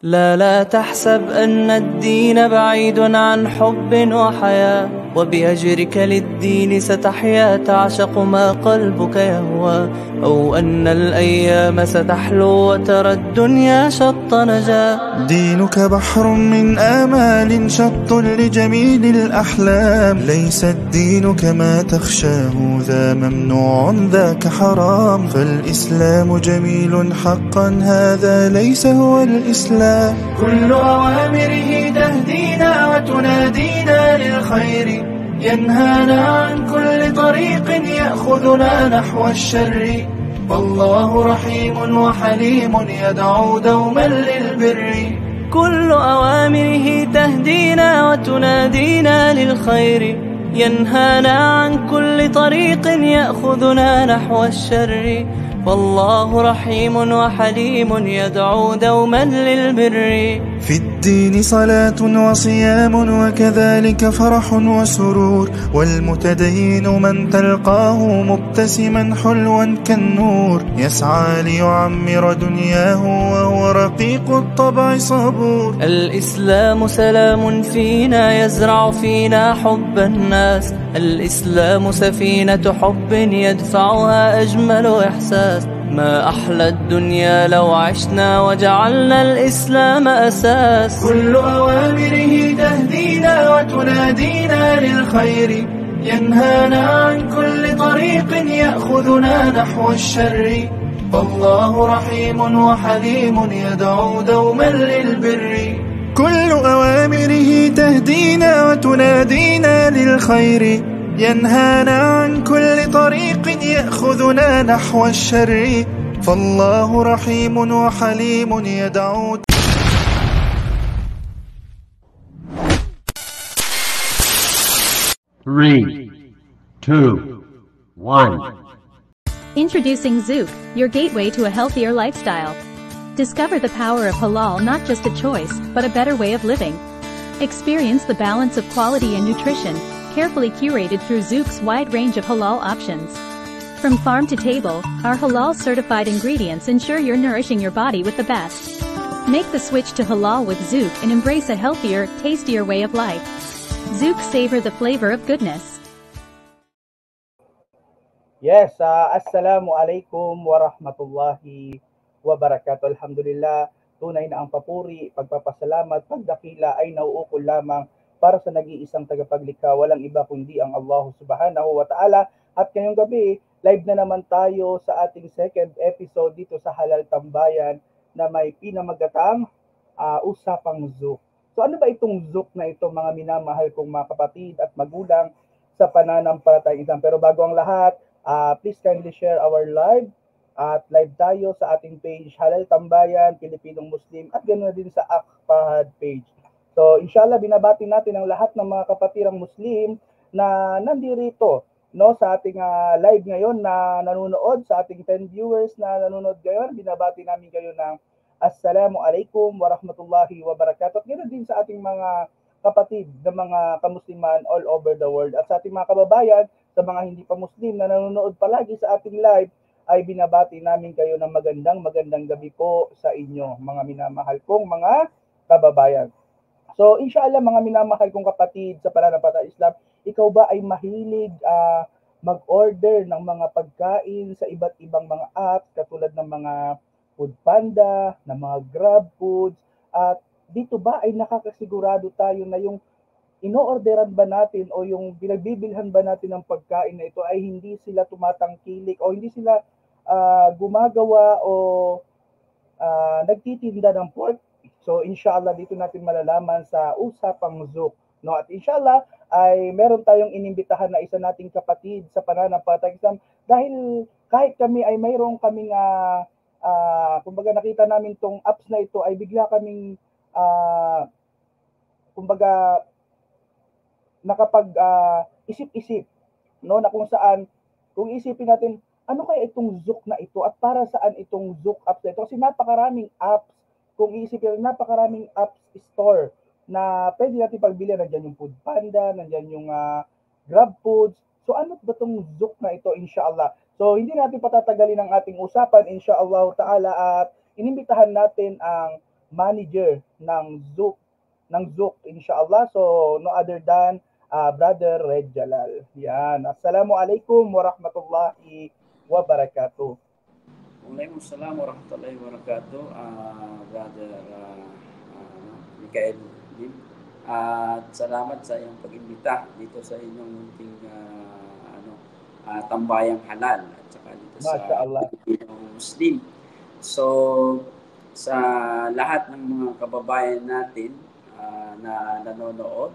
لا تحسب أن الدين بعيد عن حب وحياة، وبأجرك للدين ستحيا تعشق ما قلبك يهوى، أو أن الأيام ستحلو وترى الدنيا شط نجاة. دينك بحر من آمال شط لجميل الأحلام، ليس الدين كما تخشاه ذا ممنوع ذاك حرام، فالإسلام جميل حقا هذا ليس هو الإسلام. كل أوامره تهدينا وتنادينا للخير، ينهانا عن كل طريق يأخذنا نحو الشر، والله رحيم وحليم يدعو دوما للبر. كل أوامره تهدينا وتنادينا للخير، ينهانا عن كل طريق يأخذنا نحو الشر، والله رحيم وحليم يدعو دوما للبر. في الدين صلاة وصيام وكذلك فرح وسرور، والمتدين من تلقاه مبتسما حلوا كالنور، يسعى ليعمر دنياه وهو رقيق الطبع صبور. الإسلام سلام فينا يزرع فينا حب الناس، الإسلام سفينة حب يدفعها أجمل إحساس، ما أحلى الدنيا لو عشنا وجعلنا الإسلام أساس. كل أوامره تهدينا وتنادينا للخير، ينهانا عن كل طريق يأخذنا نحو الشر، والله رحيم وحليم يدعو دوما للبر. كل أوامره تهدينا وتنادينا للخير، ينهانا عن كل طريق يأخذنا نحو الشر، فالله رحيم وحليم يدعو. Three, two, one. Introducing Zouk, your gateway to a healthier lifestyle. Discover the power of halal, not just a choice, but a better way of living. Experience the balance of quality and nutrition, carefully curated through Zouk's wide range of halal options. From farm to table, our halal-certified ingredients ensure you're nourishing your body with the best. Make the switch to halal with Zouk and embrace a healthier, tastier way of life. Zouk, savor the flavor of goodness. Yes, assalamu alaikum warahmatullahi wabarakatuh. Alhamdulillah, tunay na ang papuri, pagpapasalamat, pagdakila ay nauukol lamang para sa nag-iisang tagapaglikha, walang iba kundi ang Allah subhanahu wa ta'ala. At ngayong gabi, live na naman tayo sa ating second episode dito sa Halal Tambayan na may pinamagatang Usapang Zouk. So ano ba itong Zouk na ito, mga minamahal kong mga kapatid at magulang sa pananampalatayang Islam? Pero bago ang lahat, please kindly share our live. At live tayo sa ating page Halal Tambayan, Pilipinong Muslim, at ganoon din sa Akpahad page. So inshallah, binabati natin ang lahat ng mga kapatirang Muslim na nandirito, no, sa ating live ngayon na nanonood, sa ating 10 viewers na nanonood ngayon. Binabati namin kayo ng Assalamu alaikum warahmatullahi wabarakatuh. At ganoon din sa ating mga kapatid na mga kamusliman all over the world. At sa ating mga kababayan, sa mga hindi pa Muslim na nanonood palagi sa ating live, ay binabati namin kayo ng magandang gabi po sa inyo, mga minamahal kong mga kababayan. So inshallah, mga minamahal kong kapatid sa pananampalatayang Islam, ikaw ba ay mahilig mag-order ng mga pagkain sa iba't ibang mga apps katulad ng mga Foodpanda, ng mga Grab Foods, at dito ba ay nakakasigurado tayo na yung ino-orderan ba natin o yung pinagbibilhan ba natin ng pagkain na ito ay hindi sila tumatangkilik o hindi sila gumagawa o nagtitinda ng pork? So inshallah, dito natin malalaman sa Usapang Zouk, no? At inshallah ay meron tayong inimbitahan na isa nating kapatid sa pananampalatayang Islam, dahil kahit kami ay mayroong kaming kumbaga nakita namin tong apps na ito, ay bigla kaming kumbaga nakapag isip-isip, no, na kung saan, kung isipin natin, ano kaya itong Zouk na ito at para saan itong Zouk apps na ito? Kasi napakaraming apps, kung isipin natin, napakaraming apps store na pwede natin pagbilihan. Nandiyan yung Foodpanda, nandiyan yung Grab Foods. So ano ba itong Zouk na ito, inshallah? So hindi natin patatagalin ang ating usapan, inshallah ta'ala, at inimbitahan natin ang manager ng Zook inshallah. So no other than Brother Red Jalal. Yan. Assalamualaikum warahmatullahi wabarakatuh. Waalaikumsalam warahmatullahi wabarakatuh, Brother Mikael Lim. At salamat sa iyong pag-imbita dito sa inyong munting tambayang halal at saka dito sa Pilipino Muslim. So, sa lahat ng mga kababayan natin na nanonood,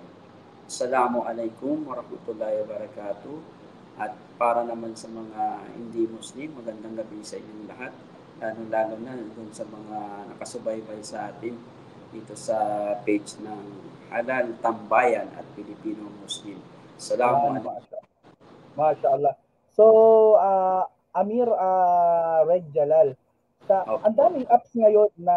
Assalamualaikum warahmatullahi wabarakatuh. At para naman sa mga hindi Muslim, magandang gabi sa inyong lahat. Lalo na dun sa mga nakasubaybay sa atin dito sa page ng Halal Tambayan at Pilipino Muslim. Assalamualaikum. MashaAllah. So, Amir Red Jalal, ang daming apps ngayon na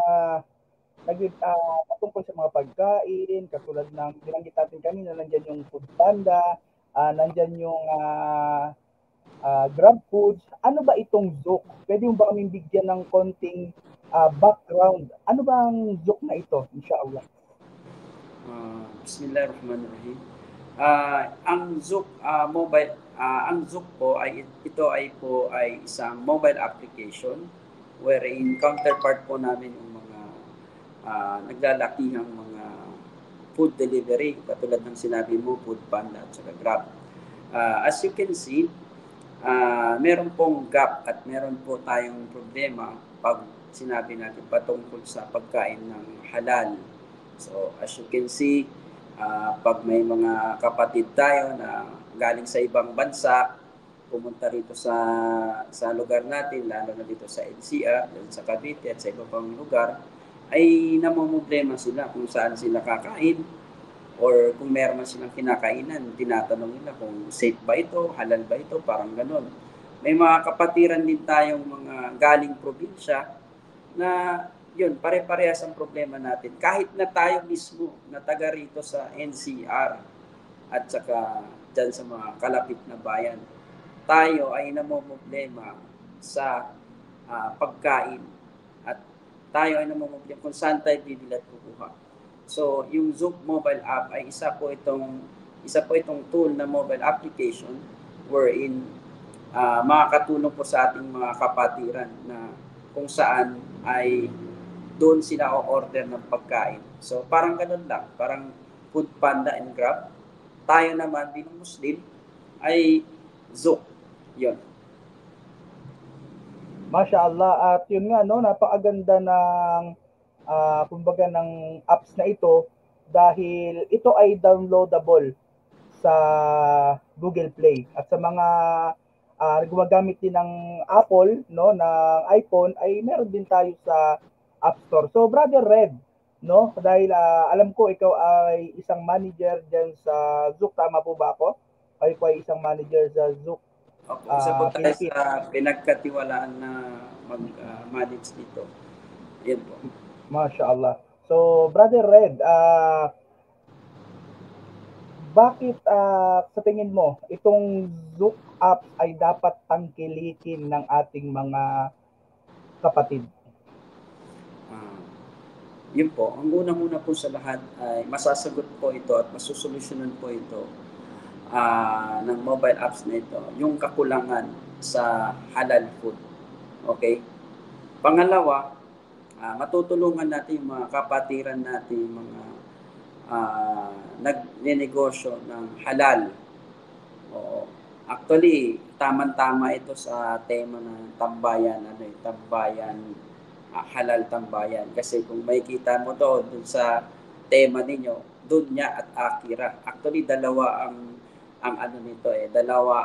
patungkol sa mga pagkain, katulad ng binanggit natin kanina, nandyan yung Food Panda, nandyan yung Grab Foods. Ano ba itong Zook? Pwede mo ba kaming bigyan ng konting background? Ano ba ang Zook na ito, inshallah? Bismillahirrahmanirrahim. Ang Zook ang Zook po ay isang mobile application wherein counterpart po namin yung mga naglalakihang mga food delivery, katulad ng sinabi mo, Food Panda at saka Grab. As you can see, meron pong gap at meron po tayong problema pag sinabi natin patungkol sa pagkain ng halal. So, as you can see, pag may mga kapatid tayo na galing sa ibang bansa, pumunta rito sa lugar natin, lalo na dito sa NCR, sa Cavite at sa iba pang lugar, ay namumblema sila kung saan sila kakain or kung meron man silang kinakainan, tinatanong nila kung safe ba ito, halal ba ito, parang ganon. May mga kapatiran din tayong mga galing probinsya na yun, pare-parehas ang problema natin. Kahit na tayo mismo na taga rito sa NCR at saka dyan sa mga kalapit na bayan, tayo ay namumblema sa pagkain. Tayo ay namumulong kung saan tayo bibili at kukuha. So, yung Zook mobile app ay isa po itong tool na mobile application wherein makakatulong po sa ating mga kapatiran na kung saan ay doon sila o-order ng pagkain. So, parang ganun lang. Parang Food Panda and Grab. Tayo naman, bilang Muslim, ay Zook. Yun. MashaAllah, at yun nga, no, napakaganda ng kumbaga ng apps na ito dahil ito ay downloadable sa Google Play at sa mga gumagamit din ng Apple, no, ng iPhone, ay meron din tayo sa App Store. So Brother Red, no, dahil alam ko ikaw ay isang manager diyan sa Zook, tama po ba ako? Kayo po ay isang manager sa Zook. Opo, isa po tayo sa pinagkatiwalaan na mag-manage dito. Yan po. MashaAllah. So, Brother Red, bakit sa tingin mo itong Zook app ay dapat tangkilikin ng ating mga kapatid? Yun po, ang unang-una po sa lahat ay masasagot po ito at masusolusyonan po ito ng mobile apps na ito, yung kakulangan sa halal food. Okay? Pangalawa, matutulungan natin yung mga kapatiran natin, yung mga nagnenegosyo ng halal. Oo. Actually, tamang-tama ito sa tema ng tambayan, halal tambayan. Kasi kung makikita mo doon sa tema ninyo, dunya at akira. Actually, dalawa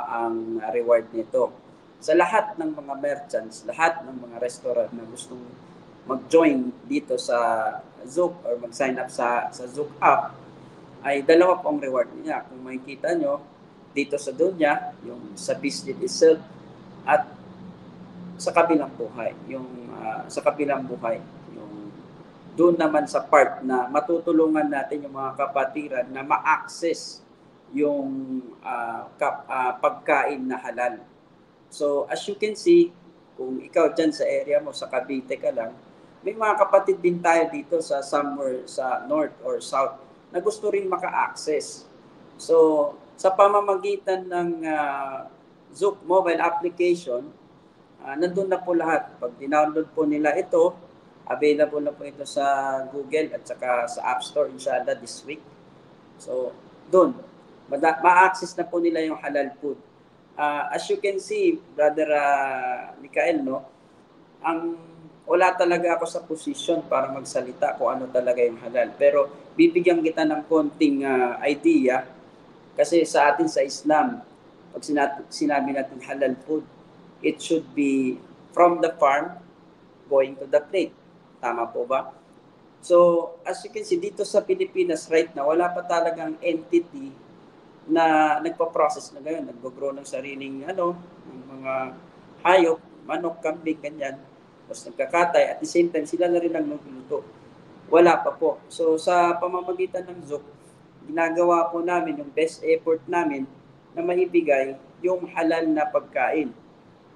ang reward nito. Sa lahat ng mga merchants, lahat ng mga restaurant na gustong mag-join dito sa Zook or mag-sign up sa Zook app, ay dalawa po ang reward niya. Kung makikita nyo, dito sa dunya, yung sa business itself, at sa kabilang buhay. Sa kabilang buhay, yung doon naman sa part na matutulungan natin yung mga kapatiran na ma-access yung pagkain na halal. So, as you can see, kung ikaw dyan sa area mo, sa Cavite ka lang, may mga kapatid din tayo dito sa somewhere sa north or south na gusto rin maka-access. So, sa pamamagitan ng Zook mobile application, nandun na po lahat. Pag dinownload po nila ito, available na po ito sa Google at saka sa App Store inshallah this week. So, doon, ma-access na po nila yung halal food. As you can see, Brother Mikael, no, wala talaga ako sa position para magsalita kung ano talaga yung halal. Pero bibigyan kita ng konting idea kasi sa atin sa Islam, pag sinabi natin halal food, it should be from the farm going to the plate. Tama po ba? So, as you can see, dito sa Pilipinas right now, wala pa talagang entity na nagpa-process na ngayon. Nag-grow ng sariling ng mga hayop, manok, kambing, ganyan. Tapos nagkakatay. At the same time, sila na rin ang nagluluto. Wala pa po. So, sa pamamagitan ng Zook, ginagawa po namin yung best effort namin na maibigay yung halal na pagkain.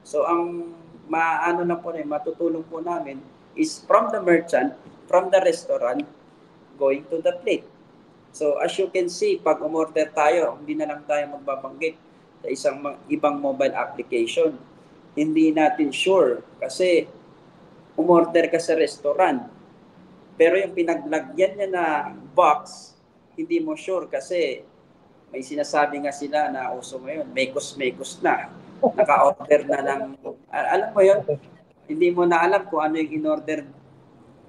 So, ang matutulong po namin is from the merchant, from the restaurant, going to the plate. So, as you can see, pag umorder tayo, hindi na lang tayo magbabanggit sa ibang mobile application. Hindi natin sure kasi umorder ka sa restaurant. Pero yung pinaglagyan niya na box, hindi mo sure kasi may sinasabi nga sila na uso ngayon, mekos na. Naka-order na lang. Alam mo yun, hindi mo na alam kung ano yung in-order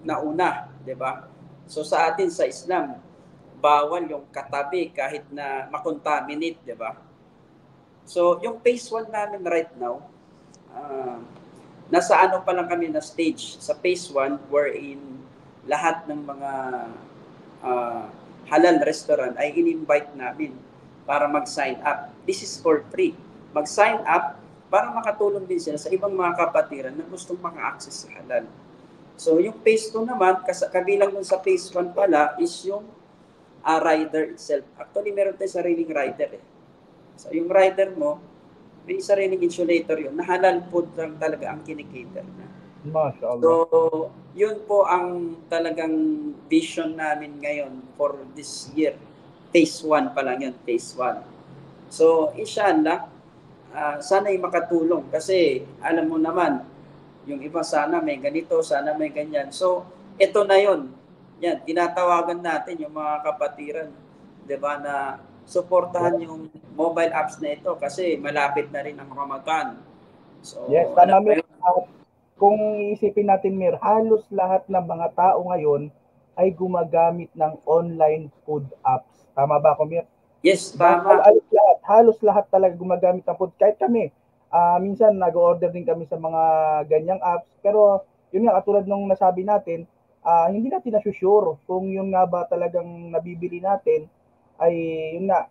na una, di ba? So sa atin sa Islam, bawal yung katabi kahit na makontaminate, di ba? So yung phase 1 namin right now, nasa pa lang kami na stage. Sa phase 1, wherein lahat ng mga halal restaurant ay in-invite namin para mag-sign up. This is for free. Mag-sign up para makatulong din sila sa ibang mga kapatiran na gustong maka-access sa halal. So, yung phase 2 naman, kabilang dun sa phase 1 pala, is yung rider itself. Actually, meron tayo sariling rider. So, yung rider mo, may sariling insulator yun, na halal food lang talaga ang kinikater na. MashaAllah. So, yun po ang talagang vision namin ngayon for this year. Phase 1 pa lang yun, phase 1. So, inshallah, sana'y makatulong kasi alam mo naman, yung iba sana may ganito, sana may ganyan. So, ito na yun. Yan, tinatawagan natin yung mga kapatiran, di ba, na suportahan yung mobile apps na ito kasi malapit na rin ang Ramadan. So, yes, tama, Mir. Kung isipin natin, Mir, halos lahat ng mga tao ngayon ay gumagamit ng online food apps. Tama ba ako, Mir? Yes, tama. Halos lahat talaga gumagamit ng food. Kahit kami, minsan nag-order din kami sa mga ganyang apps. Pero yun nga, katulad nung nasabi natin, hindi natin na-sure kung yung nga ba talagang nabibili natin ay yun nga,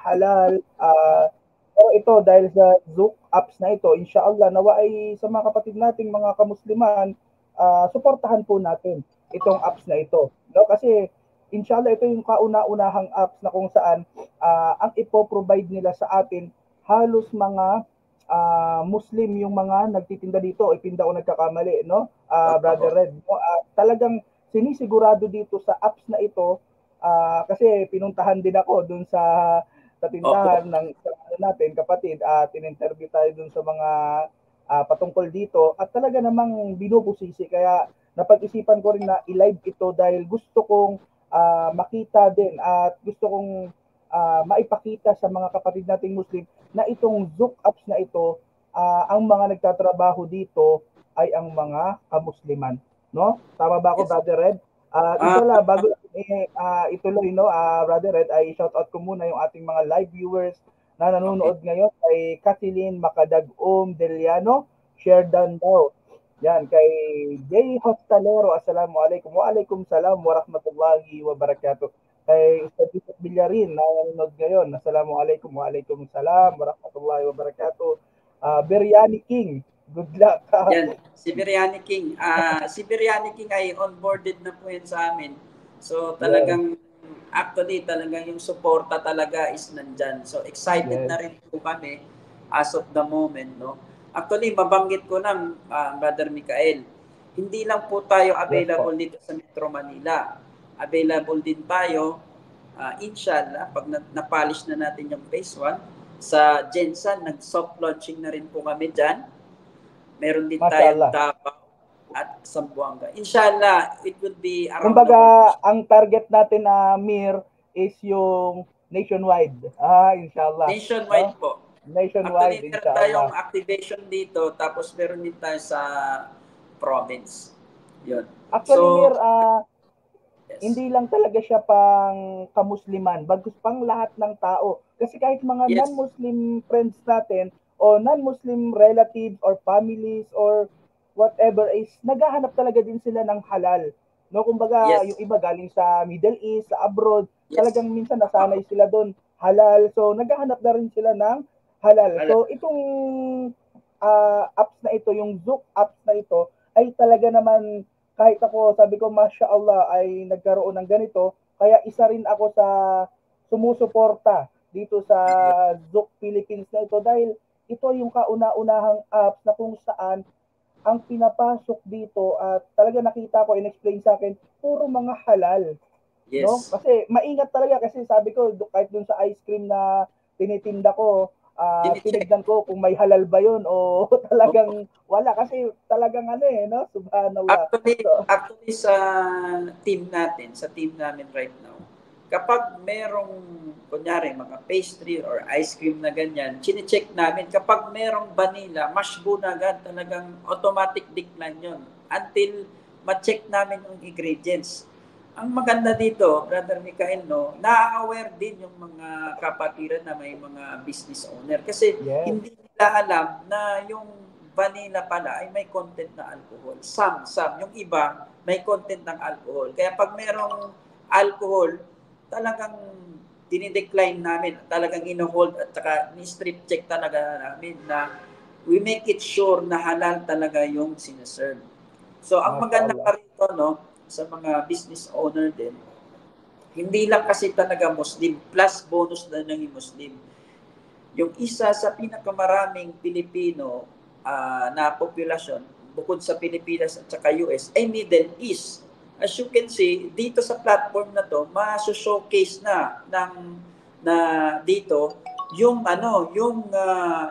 halal. Pero ito, dahil sa Zook apps na ito, inshallah, nawa ay sa mga kapatid nating mga kamusliman, suportahan po natin itong apps na ito. No? Kasi inshallah, ito yung kauna-unahang apps na kung saan ang ipo-provide nila sa atin, halos mga Muslim yung mga nagtitinda dito, ipinda o nagkakamali, no? Brother Red, no? Talagang sinisigurado dito sa apps na ito, kasi pinuntahan din ako dun sa tindahan ng natin, kapatid, tininterview tayo dun sa mga patungkol dito, at talaga namang binubusisi, kaya napag-isipan ko rin na i-live ito dahil gusto kong makita din at gusto kong maipakita sa mga kapatid nating Muslim na itong Zook apps na ito, ang mga nagtatrabaho dito ay ang mga kamusliman, no? Tama ba ako, yes, Brother Red? Inshallah, bago ituloy, no, Brother Red, ay shout out ko muna yung ating mga live viewers na nanonood ngayon, kay Kathleen Macadagom Deliano, share down daw. Yan, kay Jay Hostalero, assalamualaikum. Waalaikumsalam warahmatullahi wabarakatuh. Kay Ustad Yusuf Billarin, na nanonood ngayon, assalamualaikum. Waalaikumsalam warahmatullahi wabarakatuh. Biryani King, good luck. Yan, si Biryani King. Si Biryani King ay onboarded na po yun sa amin. So talagang, actually talagang yung suporta talaga is nandyan. So excited na rin po kami as of the moment, no? Actually, mabanggit ko na, Brother Mikael, Hindi lang po tayo available Yes po. dito sa Metro Manila. Available din tayo, inshallah, pag na-polish na natin yung phase 1, sa Jensan, nag-soft launching na rin po kami dyan. Meron din tayong Mashallah. Davao at Zamboanga. Inshallah, it will be around the Kumbaga, world. ang target natin na Mir is yung nationwide. Inshallah. Nationwide No? po. Nationwide, Actually, meron tayong inshallah. activation dito, tapos meron din tayo sa province. Yun. Actually, Mir, So, yes. hindi lang talaga siya pang kamusliman, bagkus pang lahat ng tao. Kasi kahit mga Yes. non-Muslim friends natin o non-Muslim relatives or families or whatever is naghahanap talaga din sila ng halal. No, kumbaga Yes. yung iba galing sa Middle East, sa abroad, Yes. talagang minsan nasanay sila doon halal. So naghahanap na rin sila ng halal. So itong apps na ito, yung Zook apps na ito ay talaga naman kahit ako, sabi ko, Masya Allah, ay nagkaroon ng ganito. Kaya isa rin ako sa sumusuporta dito sa Zook Philippines na ito dahil ito yung kauna-unahang apps na kung saan ang pinapasok dito at talaga nakita ko, in-explain sa akin, puro mga halal. Yes. No? Kasi maingat talaga kasi sabi ko, kahit dun sa ice cream na tinitinda ko, tinignan ko kung may halal ba yun o talagang wala kasi talagang no? Subhanallah. Actually sa team natin, sa team namin right now, kapag merong, kunyari, mga pastry or ice cream na ganyan, chine-check namin. Kapag merong vanilla, mashbo na agad, talagang automatic decline yun. Until ma-check namin yung ingredients. Ang maganda dito, Brother Mikael, no, na-aware din yung mga kapatiran na may mga business owner. Kasi hindi nila alam na yung vanilla pala ay may content na alcohol. Some. Yung iba, may content ng alcohol. Kaya pag merong alcohol, talagang dinidecline namin, talagang ino-hold at saka ni-strip check talaga namin na we make it sure na halal talaga yung sinaserve. So, ang maganda pa rito, no, sa mga business owner din, hindi lang kasi talaga Muslim, plus bonus na ng Muslim. Yung isa sa pinakamaraming Pilipino na populasyon, bukod sa Pilipinas at saka US, ay Middle East. As you can see, dito sa platform na to, ma-showcase na dito yung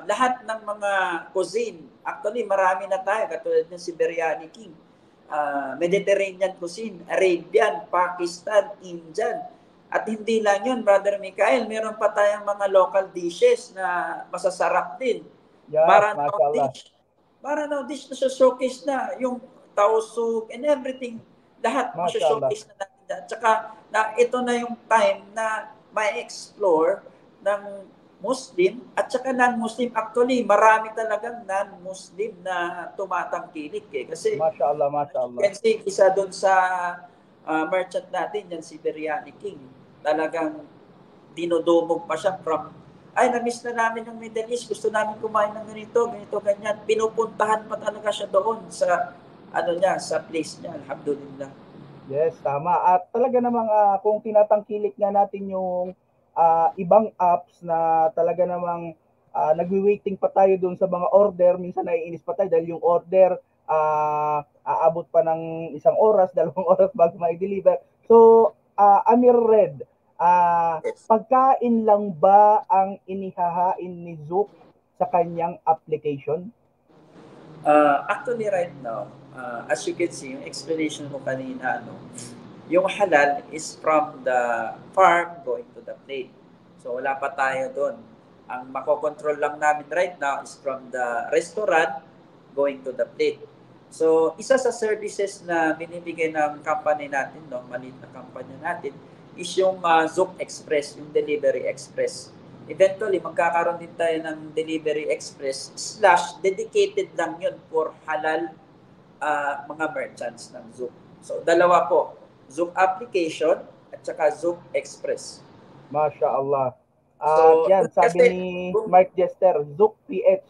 lahat ng mga cuisine. Actually, marami na tayo, katulad ng si Biryani King. Mediterranean cuisine, Arabian, Pakistan, Indian. At hindi lang yun, Brother Mikael, meron pa tayong mga local dishes na masasarap din. Maranao dish na showcase na yung tausug and everything. Lahat showcase na natin. At saka ito na yung time na ma-explore ng Muslim at saka non-Muslim. Actually, marami talagang non-Muslim na tumatangkilik kasi Mashallah. kasi isa doon sa merchant natin, yan si Biryani King. Talagang dinodumog pa siya from na-miss na namin yung Middle East. Gusto namin kumain ng ganito, ganyan. Pinupuntahan pa talaga siya doon sa sa place niya. Alhamdulillah. Yes, tama. At talaga namang kung tinatangkilik nga natin yung ibang apps na talaga namang nagwi-waiting pa tayo doon sa mga order, minsan naiinis pa tayo dahil yung order aabot pa ng 1 oras, 2 oras bago ma-deliver. So, Amir Red, pagkain lang ba ang inihahain ni Zook sa kanyang application? Actually, right now, as you can see, yung explanation ko kanina, yung halal is from the farm going to the plate. So, wala pa tayo doon. Ang makokontrol lang namin right now is from the restaurant going to the plate. So, isa sa services na binibigay ng company natin, maliit na company natin, is yung Zook Express, yung Delivery Express. Eventually, magkakaroon din tayo ng Delivery Express / dedicated lang yun for halal mga merchants ng Zook. So, dalawa po. Zook application at saka Zook Express. Masya Allah. So, yan, sabi ni Mark Jester, Zook PH,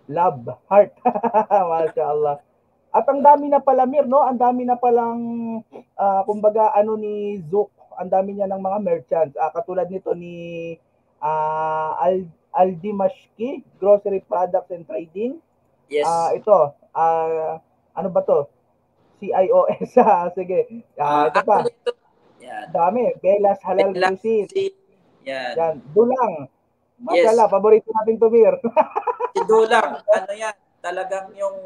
love, heart. Masya Allah. At ang dami na pala, Mir, no? Ang dami na palang, kumbaga, ni Zook. Ang dami niya ng mga merchants. Katulad nito ni Aldimashki, Grocery Products and Trading. Yes. Ito, ano ba to? CIOS. Sige. Ito pa. Actually, ito, yan. Dami. Belas Halal Belas Cuisine. Yan. Yan. Dulang. Yes. Mashallah, paborito natin tumir. Si Dulang, ano yan, talagang yung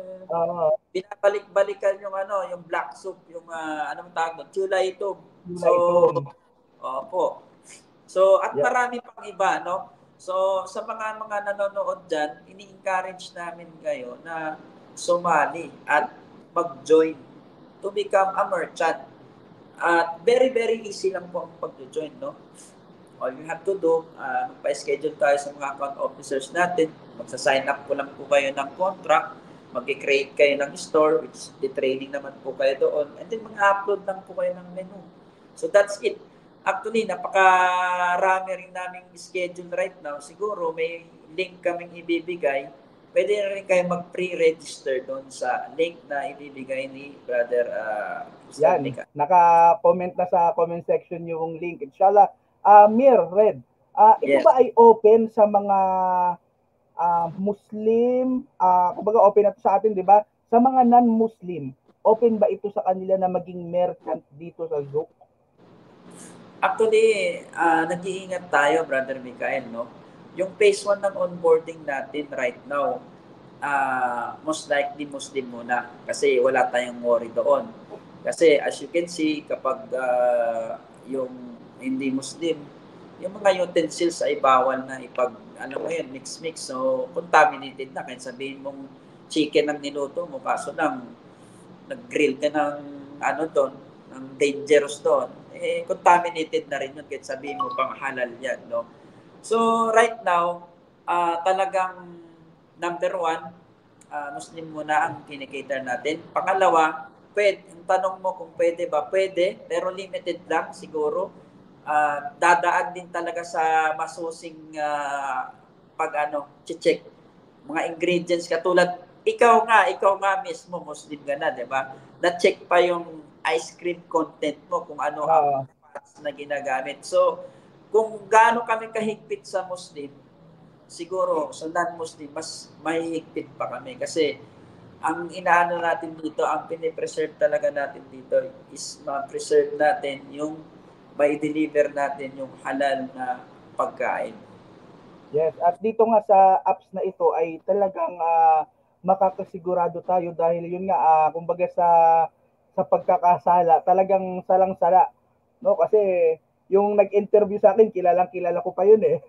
binabalik-balikan yung yung black soup, yung anong tawag doon, chulay ito. So, opo. So, at marami pang iba, no? So, sa mga nanonood dyan, ini-encourage namin kayo na sumali at mag-join to become a merchant. At very, very easy lang po ang pag-join, no? All you have to do, magpa-schedule tayo sa mga account officers natin. Magsa-sign up po lang po kayo ng contract. Mag-create kayo ng store, which the training naman po kayo doon. And then mag-upload lang po kayo ng menu. So that's it. Actually, napakarami rin naming schedule right now. Siguro may link kaming ibibigay. Pwede na rin kayo mag-pre-register doon sa link na ibibigay ni Brother Yan, naka-comment na sa comment section yung link. Inshallah, Mir, Red, ito Yes. ba ay open sa mga Muslim? Kumbaga open na to sa atin, di ba? Sa mga non-Muslim, open ba ito sa kanila na maging merchant dito sa Zouk? Actually, nag-iingat tayo, Brother Mikael, no? Yung phase 1 ng onboarding natin right now, most likely Muslim muna kasi wala tayong worry doon. Kasi as you can see, kapag yung hindi Muslim, yung mga utensils ay bawal na mix. So, contaminated na. Kaya sabihin mong chicken ang niluto mo, kaso lang, nag-grill ka ng doon, ng dangerous doon. Contaminated na rin yun. Kaya sabihin mo pang halal yan, no? So, right now, talagang number 1, Muslim muna ang kinikater natin. Pangalawa, yung tanong mo kung pwede ba? Pwede, pero limited lang siguro. Dadaan din talaga sa masusing check mga ingredients katulad ikaw nga mismo Muslim ka na, 'di ba? Na-check pa yung ice cream content mo kung ano ang fats na ginagamit. So, kung gaano kami kahigpit sa Muslim, siguro sa non-Muslim mas mahihigpit pa kami kasi ang inaano natin dito, ang pinipreserve talaga natin dito is ma-preserve natin yung may deliver natin yung halal na pagkain. Yes, at dito nga sa apps na ito ay talagang makakasigurado tayo dahil yun nga kumbaga sa pagkakasala, talagang salang-sala, no? Kasi yung nag-interview sa akin, kilala ko pa yun eh.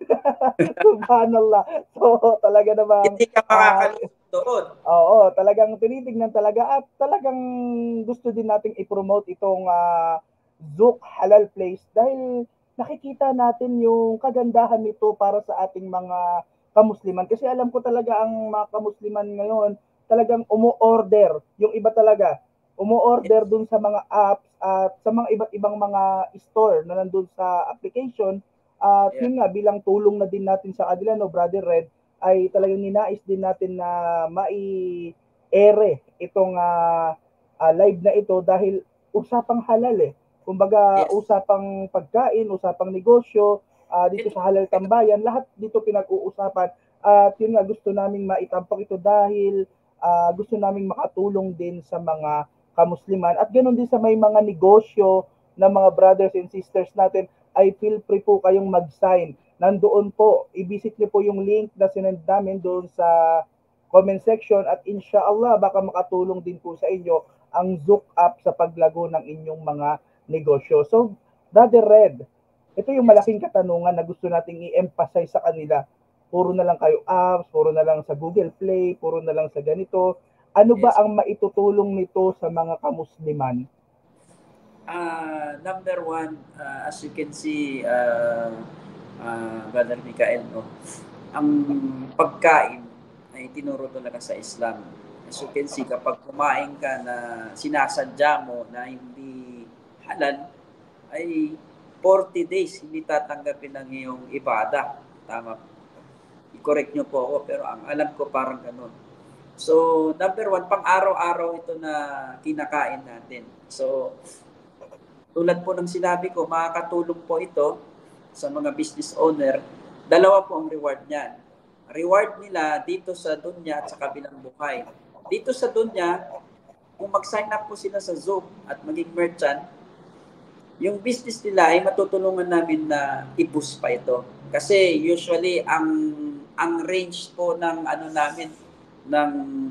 Subhanallah. So, talaga namang hindi ka makakalimutan doon. Oo, talagang tinitignan talaga at talagang gusto din nating i-promote itong Zouk Halal Place dahil nakikita natin yung kagandahan nito para sa ating mga kamusliman. Kasi alam ko talaga ang mga kamusliman ngayon talagang umu-order. Yung iba talaga, umu-order dun sa mga apps at sa mga iba't ibang mga store na nandun sa application. At yun nga, bilang tulong na din natin sa kanila, no, Brother Red, ay talagang ninais din natin na mai-ere itong live na ito dahil usapang halal eh. Kumbaga, usapang pagkain, usapang negosyo, dito sa Halal Tambayan, lahat dito pinag-uusapan. At yun nga, gusto naming maitampak ito dahil gusto naming makatulong din sa mga kamusliman. At ganoon din sa may mga negosyo na mga brothers and sisters natin, ay feel free po kayong mag-sign. Nandoon po, i-visit niyo po yung link na sinend namin doon sa comment section at inshallah, baka makatulong din po sa inyo ang Zouk app sa paglago ng inyong mga negosyo. So, Brother Red, ito yung malaking katanungan na gusto nating i-emphasize sa kanila. Puro na lang kayo apps, puro na lang sa Google Play, puro na lang sa ganito. Ano ba ang maitutulong nito sa mga kamusliman? Number 1, as you can see, Brother Mikael, no? Ang pagkain ay tinuro talaga sa Islam. As you can see, kapag kumain ka na sinasadya mo na hindi halal, ay 40 days hindi tatanggapin ng iyong ibada. Tama. I-correct nyo po ako, pero ang alam ko parang ganun. So, number 1, pang araw-araw ito na kinakain natin. So, tulad po ng sinabi ko, makakatulong po ito sa mga business owner. Dalawa po ang reward niyan. Reward nila dito sa dunya at sa kabilang buhay. Dito sa dunya, kung mag-sign up po sila sa Zoom at maging merchant, yung business nila ay matutulungan namin na i-boost pa ito. Kasi usually ang range po ng ano namin ng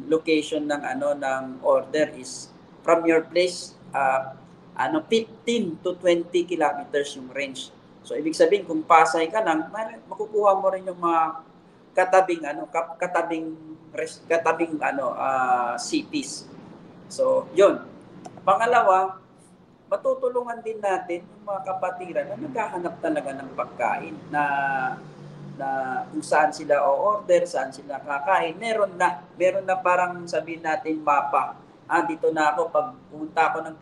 location ng ng order is from your place 15 to 20 kilometers yung range. So ibig sabihin kung Pasay ka lang, makukuha mo rin yung mga katabing cities. So yun. Pangalawa, matutulungan din natin yung mga kapatiran na naghahanap talaga ng pagkain na kung saan sila o-order, saan sila kakain. Meron na parang sabihin natin mapa. Dito na ako pag pumunta ako ng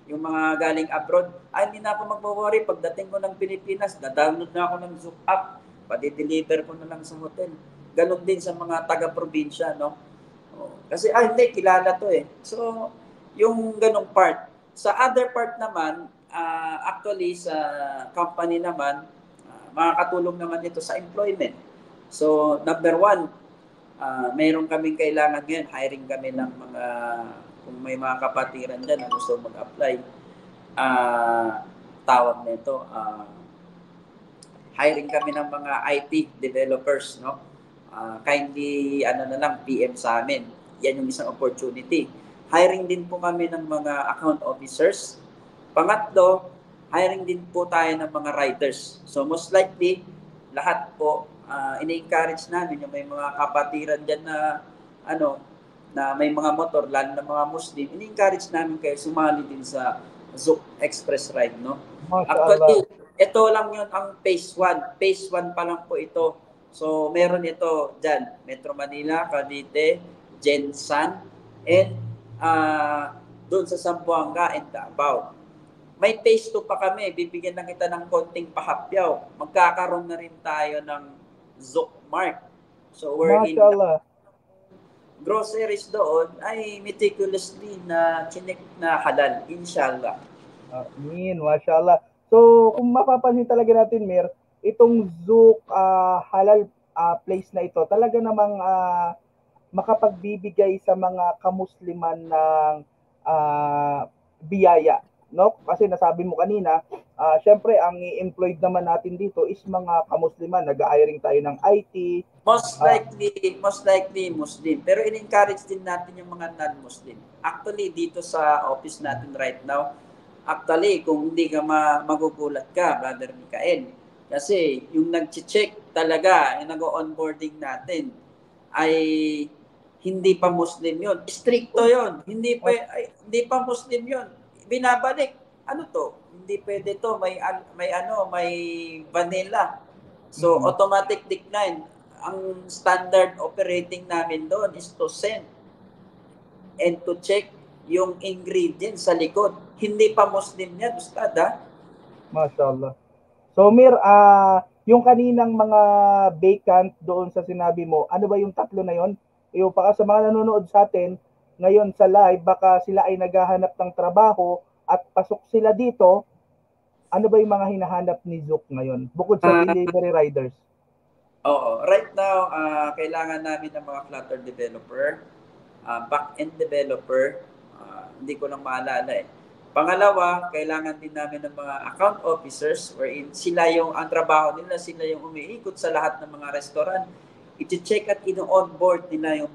yung mga galing abroad, hindi na ako magwo-worry pagdating ko ng Pilipinas, da-download na ako ng Zoom app, pati-deliver ko na lang sa hotel. Ganon din sa mga taga-probinsya, no? Kasi hindi kilala to eh. So, yung ganong part. Sa other part naman, actually sa company naman, makakatulong naman ito sa employment. So, number one, mayroon kaming kailangan ngayon, hiring kami ng mga, kung may mga kapatiran dyan na gusto mag-apply, tawag nito, hiring kami ng mga IT developers, no? Kindly, na lang, PM sa amin. Yan yung isang opportunity. Hiring din po kami ng mga account officers. Pangatlo, hiring din po tayo ng mga riders. So most likely, lahat po, ina-encourage namin yung may mga kapatiran dyan na, na may mga motor, lalo na mga Muslim, ina-encourage namin kayo sumali din sa Zouk Express Ride, no? Actually, ito lang yun ang phase 1. Phase 1 pa lang po ito. So meron ito dyan, Metro Manila, Cavite, Jensan, and doon sa Zamboanga and Davao. May phase 2 pa kami. Bibigyan na kita ng konting pahapyaw. Magkakaroon na rin tayo ng Zouk Mart. So we're in groceries doon ay meticulously na chinek na halal, inshallah. Amin, mashallah. So kung mapapansin talaga natin, Mir, itong Zouk halal place na ito, talaga namang makapagbibigay sa mga kamusliman ng biyaya, no? Kasi nasabi mo kanina, syempre ang i-employed naman natin dito is mga kamusliman. Nag-hiring tayo ng IT. Most likely Muslim. Pero in-encourage din natin yung mga non-Muslim. Actually, dito sa office natin right now, actually, kung hindi ka magugulat ka, Brother Mikael, kasi yung nag-check talaga, yung nag-onboarding natin, ay hindi pa Muslim yun. Stricto yun. Hindi pa Muslim yun. Binabalik. Ano to? Hindi pwede to. May vanilla. So, automatic decline. Ang standard operating namin doon is to send and to check yung ingredients sa likod. Hindi pa Muslim yan, Ustad, ha? Mashallah. So, Mir, yung kaninang mga vacant doon sa sinabi mo, ano ba yung tatlo na yon? Yung baka sa mga nanonood sa atin ngayon sa live, baka sila ay naghahanap ng trabaho at pasok sila dito, ano ba yung mga hinahanap ni Zouk ngayon bukod sa delivery riders? Oo, right now kailangan namin ng mga Flutter developer, back-end developer, hindi ko lang maalala eh. Pangalawa, kailangan din namin ng mga account officers wherein ang trabaho nila, sila yung umiikot sa lahat ng mga restaurant. I-check at ino-onboard nila yung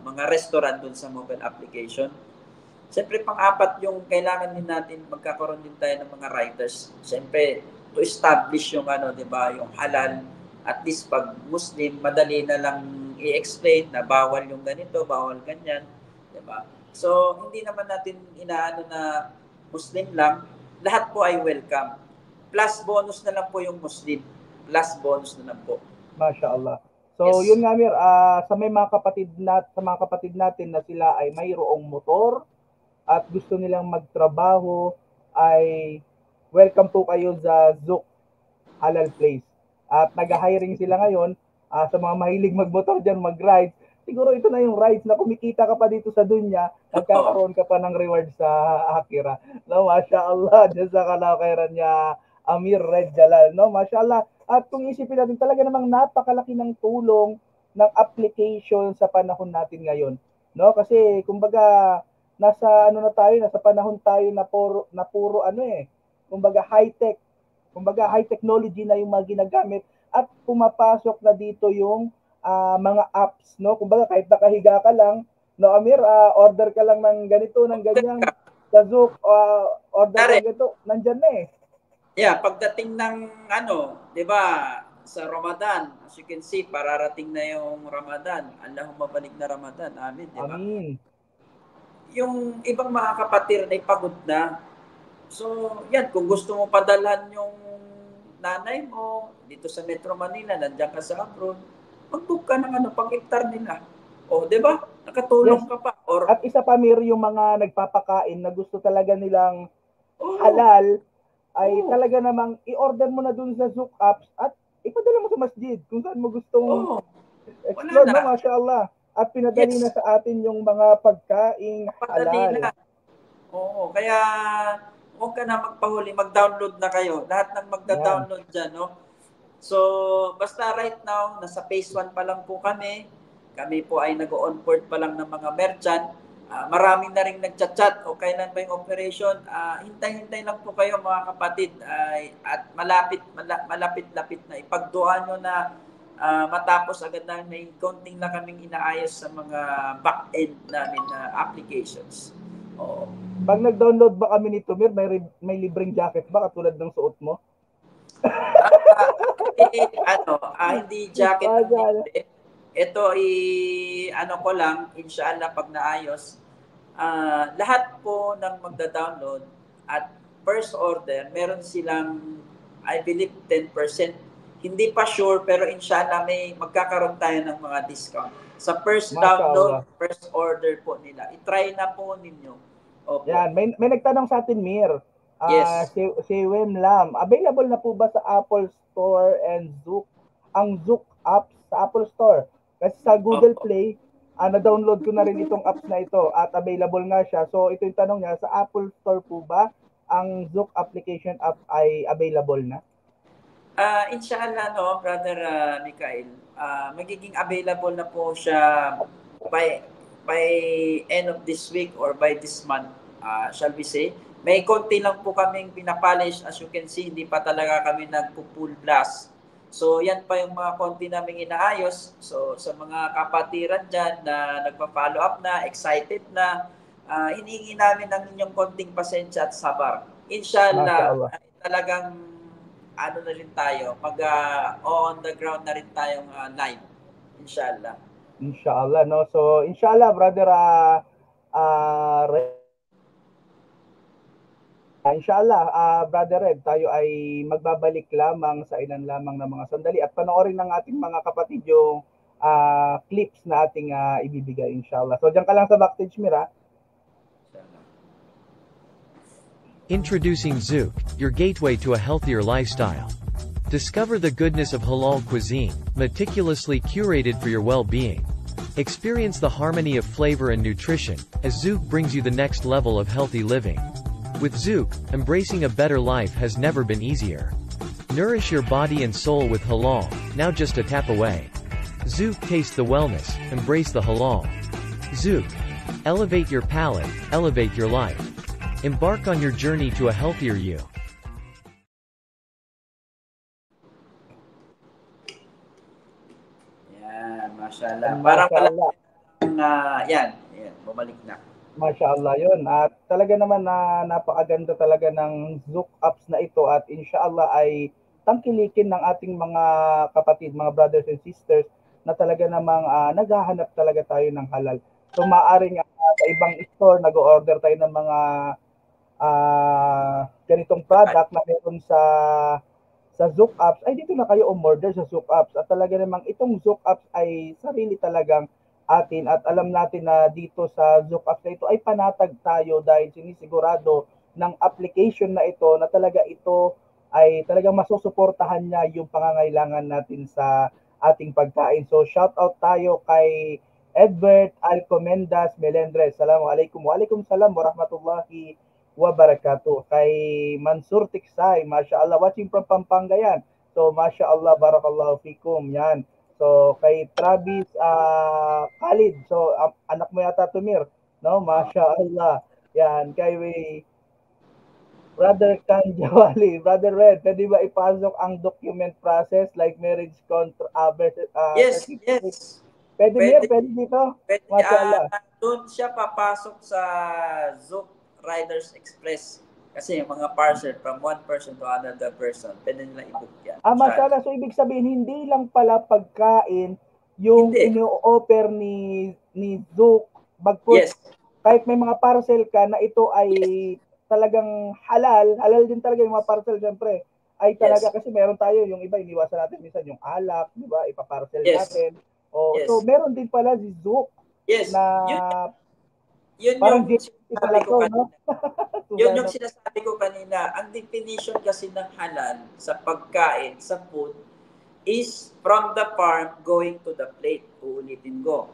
mga restaurant doon sa mobile application. Siyempre, pang-apat yung kailangan din natin, magkakaroon din tayo ng mga riders. Siyempre, to establish yung di ba, yung halal. At least pag Muslim, madali na lang i-explain na bawal yung ganito, bawal ganyan, di ba? So, hindi naman natin inaano na Muslim lang, lahat po ay welcome. Plus bonus na lang po yung Muslim. Plus bonus na lang po. Mashallah. So, yes. Yun nga, Mir, sa mga kapatid natin na sila ay mayroong motor at gusto nilang magtrabaho, ay welcome po kayo sa Zouk Halal Place. At nag-hiring sila ngayon sa mga mahilig magmotor dyan, mag-ride. Siguro ito na yung rides na kumikita ka pa dito sa dunya, nagkakaroon ka pa ng reward sa akhirah. No, mashallah, jazakallahu khairan ya Amir Red Jalal. No, mashallah. At kung isipin natin, talaga namang napakalaki ng tulong ng application sa panahon natin ngayon. no? Kasi kumbaga nasa ano na tayo, nasa panahon tayo na puro ano kumbaga high-tech. Kumbaga high technology na yung mga ginagamit at pumapasok na dito yung mga apps, no? Kumbaga kahit nakahiga ka lang, no, Amir, order ka lang ng ganito, ng ganyan, sa Zook, order ka ganito, nandyan na Yeah, pagdating ng ano, 'di ba, sa Ramadan, as you can see, pararating na yung Ramadan. Allahumma balik na Ramadan. Amin, 'di ba? Amin. Yung ibang mga kapatid ay pagod na. So, yan, kung gusto mo padalhan yung nanay mo dito sa Metro Manila, nandiyan ka sa abroad, mag-book ka ng pang-iftar nila. O, 'di ba? Nakatulong ka pa. Or at isa pa, Mir, yung mga nagpapakain na gusto talaga nilang halal, ay talaga namang i-order mo na dun sa Zook apps at ipadala mo sa masjid kung saan mo gustong explore, no? Masya Allah. At pinadali na sa atin yung mga pagkain halal. Oo, kaya huwag ka na magpahuli, mag-download na kayo. Lahat ng magda-download dyan, no? So, basta right now, nasa phase 1 pa lang po kami. Kami po ay nag-onboard pa lang ng mga merchant. Maraming na rin nagchat-chat o kailan ba yung operation. Hintay-hintay lang po kayo mga kapatid. At malapit-lapit na. Ipagduan nyo na matapos agad na may konting na kaming inaayos sa mga back-end namin na applications. Oo. Pag nag-download ba kami nito, Mir, may libreng jacket ba katulad ng suot mo? Hindi jacket. Ito ko lang, inshallah pag naayos, lahat po ng magda-download at first order, meron silang, I believe, 10%. Hindi pa sure, pero inshallah may magkakaroon tayo ng mga discount. Sa first download, first order po nila. I-try na po ninyo. Opo. Yan, may nagtanong sa atin, Mir. Yes. Si Wem Lam, available na po ba sa Apple Store and Zook? Ang Zook apps sa Apple Store? Kasi sa Google Play, na-download ko na rin itong apps na ito at available nga siya. So ito yung tanong niya, sa Apple Store po ba ang Zook application app ay available na? Inshallah, no, Brother Mikael, magiging available na po siya by end of this week or by this month, shall we say. May konti lang po kaming pinapolish. As you can see, hindi pa talaga kami nagpo-full blast. So, yan pa yung mga konti naming inaayos. So, sa mga kapatiran dyan na nagpa-follow up na, excited na, hinihingi namin ng inyong konting pasensya at sabar. Inshallah, talagang ano na rin tayo, on the ground na rin tayong live. Inshallah. Inshallah, no? So, inshallah, brother, inshallah, Brother Red, tayo ay magbabalik lamang sa ilan lamang ng mga sandali at panoorin ng ating mga kapatid yung clips na ating ibibigay, inshallah. So, dyan ka lang sa backstage, Mira. Introducing Zook, your gateway to a healthier lifestyle. Discover the goodness of halal cuisine, meticulously curated for your well-being. Experience the harmony of flavor and nutrition, as Zook brings you the next level of healthy living. With Zook, embracing a better life has never been easier. Nourish your body and soul with halal, now just a tap away. Zook, taste the wellness, embrace the halal. Zook, elevate your palate, elevate your life. Embark on your journey to a healthier you. Yan, mashallah. Parang yan, bumalik na. Masya Allah yun. At talaga naman na napakaganda talaga ng Zook apps na ito at inshallah ay tangkilikin ng ating mga kapatid, mga brothers and sisters na talaga namang naghahanap talaga tayo ng halal. So maaaring sa ibang store nag-order tayo ng mga ganitong product na meron sa Zook apps, ay dito na kayo umorder sa Zook apps. At talaga namang itong Zook apps ay sarili talagang atin at alam natin na dito sa Zook apps na ito ay panatag tayo dahil sinisigurado ng application na ito na talaga ito ay talagang masusuportahan niya yung pangangailangan natin sa ating pagkain. So shout out tayo kay Edbert Alcomendas Melendres. Assalamualaikum. Waalaikumsalam warahmatullahi wabarakatuh. Kay Mansur Tiksay, Masya Allah, watching from Pampanga yan. So Masya Allah, barakallahu fikum. Yan. So, kay Travis Khalid. So, anak mo yata Tumir. No? Masya Allah. Yan. Kay Brother Kanjawali, Brother Red, pwede ba ipasok ang document process like marriage contract, Yes, certificate? yes. Pwede, Mir, pwede dito. Pwede, Masya Allah. doon siya papasok sa Zook Riders Express. Kasi yung mga parcel from one person to another person, pwede nila i-book yan. Masya Allah. So, ibig sabihin, hindi lang pala pagkain yung ino-offer ni Zook. Yes. Kahit may mga parcel ka na ito ay talagang halal din talaga yung mga parcel, syempre. Ay talaga, kasi meron tayo, yung iba, iniwasan natin minsan yung alak, di ba? Ipaparcel natin. So, meron din pala si Zook. Yes. Na yun parang yung sinasabi ko kanina. no? Yun yung sinasabi ko kanina. Ang definition kasi ng halal sa pagkain, sa food, is from the farm going to the plate. Uulitin ko.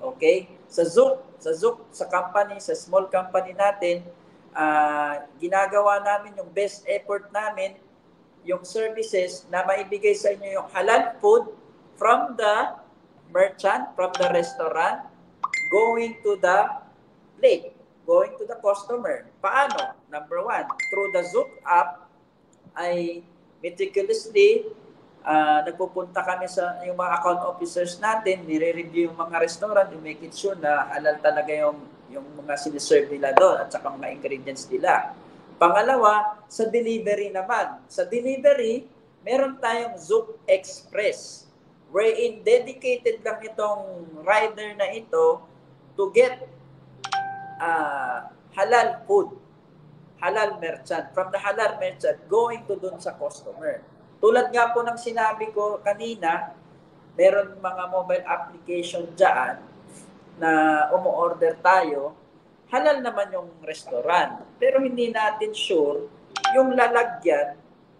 Okay? Sa Zook, sa company, sa small company natin, ginagawa namin yung best effort namin, yung services na maibigay sa inyo yung halal food from the merchant, from the restaurant, going to the plate, going to the customer. Paano? Number one, through the Zook app, ay meticulously nagpupunta kami sa yung mga account officers natin, nire-review yung mga restaurant, you make it sure na halal talaga yung mga siniserve nila doon at saka mga ingredients nila. Pangalawa, sa delivery naman. Sa delivery, meron tayong Zook Express wherein dedicated lang itong rider na ito to get halal food, halal merchant. From the halal merchant, going to dun sa customer. Tulad nga po ng sinabi ko kanina, meron mga mobile application dyan na umu-order tayo, halal naman yung restaurant. Pero hindi natin sure yung lalagyan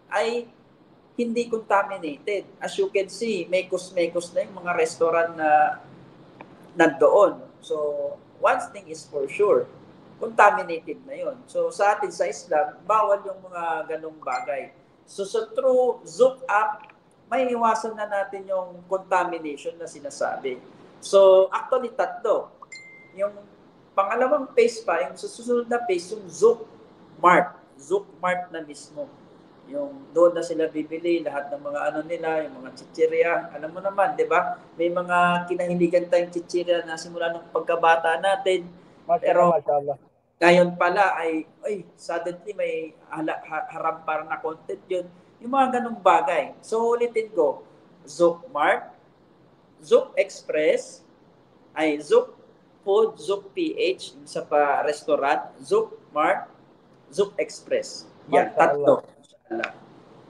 ay hindi contaminated. As you can see, mekos-mekos na yung mga restaurant na nandoon. So, one thing is for sure, contaminated na yon. So, sa atin sa Islam, bawal yung mga ganong bagay. So, through Zook app, may iwasan na natin yung contamination na sinasabi. So, actually, tatlo. Yung pangalawang phase pa, yung susunod na phase, yung Zook Mart. Zook Mart na mismo. Yung doon na sila bibili, lahat ng mga ano nila, yung mga chichirya. Alam mo naman, di ba? May mga kinahiligan tayong chichirya na simula ng pagkabata natin. Pero, ngayon pala ay suddenly may haram parang na content yun. Yung mga ganong bagay. So, ulitin ko, Zook Mart, Zook Express, ay Zook Food, Zook PH, sa pa restaurant, Zook Mart, Zook Express. Yan, tatlo.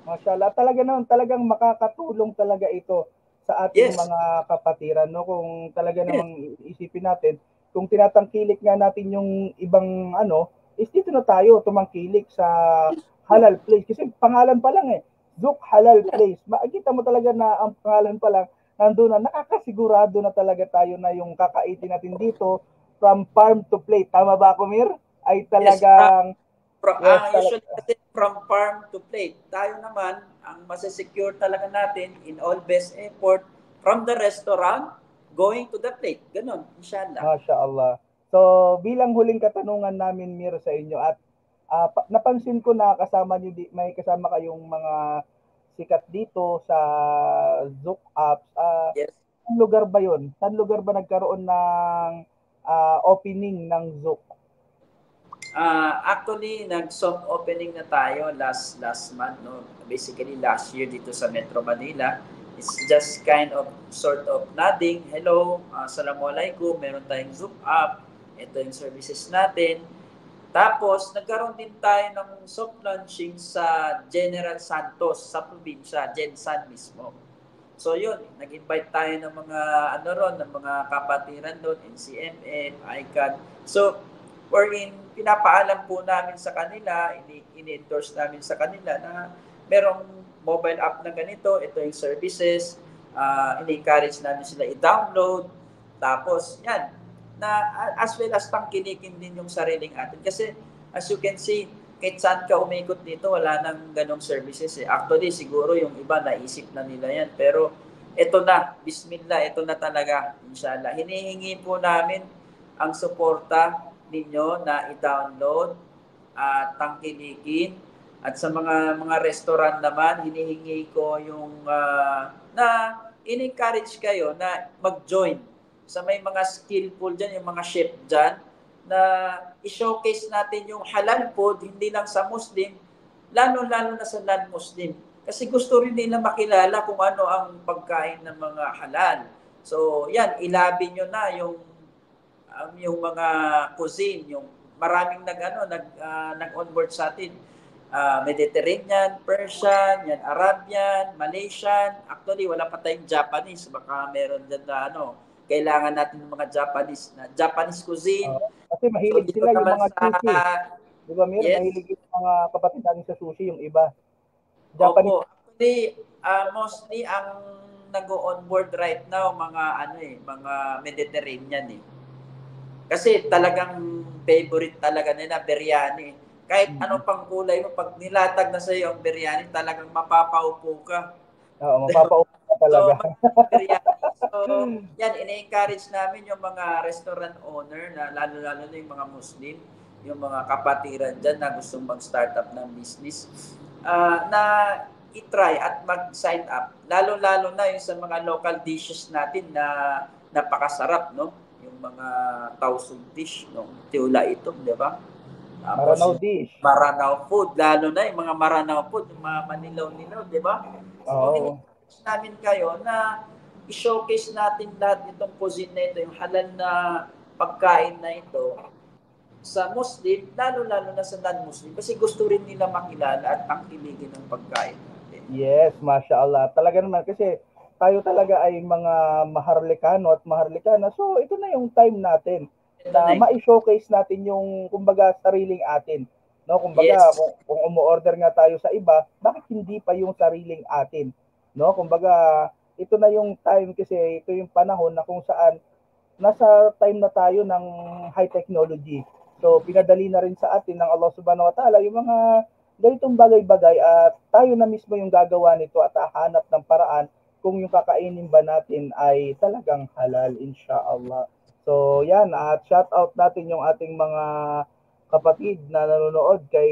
Mashallah. Talaga naman, talagang makakatulong talaga ito sa ating mga kapatiran. No? Kung talaga namang isipin natin, kung tinatangkilik nga natin yung ibang is dito na tayo tumangkilik sa halal place. Kasi pangalan pa lang Zook Halal Place. Makikita mo talaga na ang pangalan pa lang, nandun na, nakakasigurado na talaga tayo na yung kakaitin natin dito from farm to plate. Tama ba ako, Mir? Ay talagang... usually kasi from farm to plate. Tayo naman, ang masasecure talaga natin in all best effort from the restaurant going to the plate. Ganon, inshallah. MashaAllah. So, bilang huling katanungan namin, Mir, sa inyo at napansin ko na may kasama kayong mga sikat dito sa Zook apps. Saan lugar ba yun? Saan lugar ba nagkaroon ng opening ng Zook? Actually, nag-soft opening na tayo last month. No? Basically, last year dito sa Metro Manila. It's just kind of sort of nothing. Hello, assalamualaikum, meron tayong Zook app. Ito yung services natin. Tapos, nagkaroon din tayo ng soft launching sa General Santos, sa probinsya, Gensan mismo. So, yun, nag-invite tayo ng mga, ng mga kapatiran doon, NCMF, ICAD. So, wherein, pinapaalam po namin sa kanila, ini-endorse namin sa kanila na merong mobile app na ganito, ito yung services, ini-encourage namin sila i-download. Tapos, yan, na as well as tangkilikin din yung sariling atin. Kasi as you can see, kahit saan ka umikot dito, wala nang ganong services. Actually, siguro yung iba naisip na nila yan. Pero ito na, bismillah, ito na talaga, inshallah. Hinihingi po namin ang suporta ninyo na i-download at tangkilikin. At sa mga restaurant naman, hinihingi ko yung na in-encourage kayo na mag-join sa may mga skillful dyan, yung mga chef dyan, na i-showcase natin yung halal food, hindi lang sa Muslim, lalo-lalo na sa non-Muslim. Kasi gusto rin nila makilala kung ano ang pagkain ng mga halal. So, yan, ilabi nyo na yung mga cuisine, yung maraming nag-onboard sa atin. Mediterranean, Persian, yan, Arabian, Malaysian. Actually, wala pa tayong Japanese. Baka meron dyan na kailangan natin ng mga Japanese cuisine. Kasi mahilig So, sila yung naman mga sushi. Di ba, Mir? Yes. Mahilig yung mga kapatid natin sa sushi, yung iba. Japanese. Opo. Actually, mostly ang nag-onboard right now, mga Mediterranean eh. Kasi talagang favorite talaga nila, biryani. Kahit anong pang kulay mo, pag nilatag na sa iyo ang biryani, talagang mapapaupo ka. Oo, mapapaupo ka talaga. So, yan, ina-encourage namin yung mga restaurant owner, na lalo-lalo na yung mga Muslim, yung mga kapatiran dyan na gustong mag-startup ng business, na i-try at mag-sign up. Lalo-lalo na yung sa mga local dishes natin na napakasarap, no? Yung mga tausug dish, no? Tiula ito, di ba? Maranao dish. Maranao food, lalo na yung mga Maranao food, yung mga manilaw-nilaw, di ba? So, in-encourage namin kayo na i-showcase natin lahat itong cuisine na ito, yung halal na pagkain na ito sa Muslim, lalo-lalo na sa non-Muslim, kasi gusto rin nila makilala at tangkiligin ng pagkain natin. Yes, mashallah. Talaga naman, kasi tayo talaga ay mga maharlikano at maharlikana. So, ito na yung time natin na ma-showcase natin yung, kumbaga, sariling atin. No, kumbaga, Yes. kung umu-order nga tayo sa iba, bakit hindi pa yung sariling atin? No, kumbaga, ito na yung time, kasi ito yung panahon na kung saan nasa time na tayo ng high technology. So, pinadali na rin sa atin ng Allah Subhanahu wa Ta'ala yung mga ganitong bagay-bagay, at tayo na mismo yung gagawa nito at hahanap ng paraan kung yung kakainin ba natin ay talagang halal, inshallah. So, yan, at shout out natin yung ating mga kapatid na nanonood kay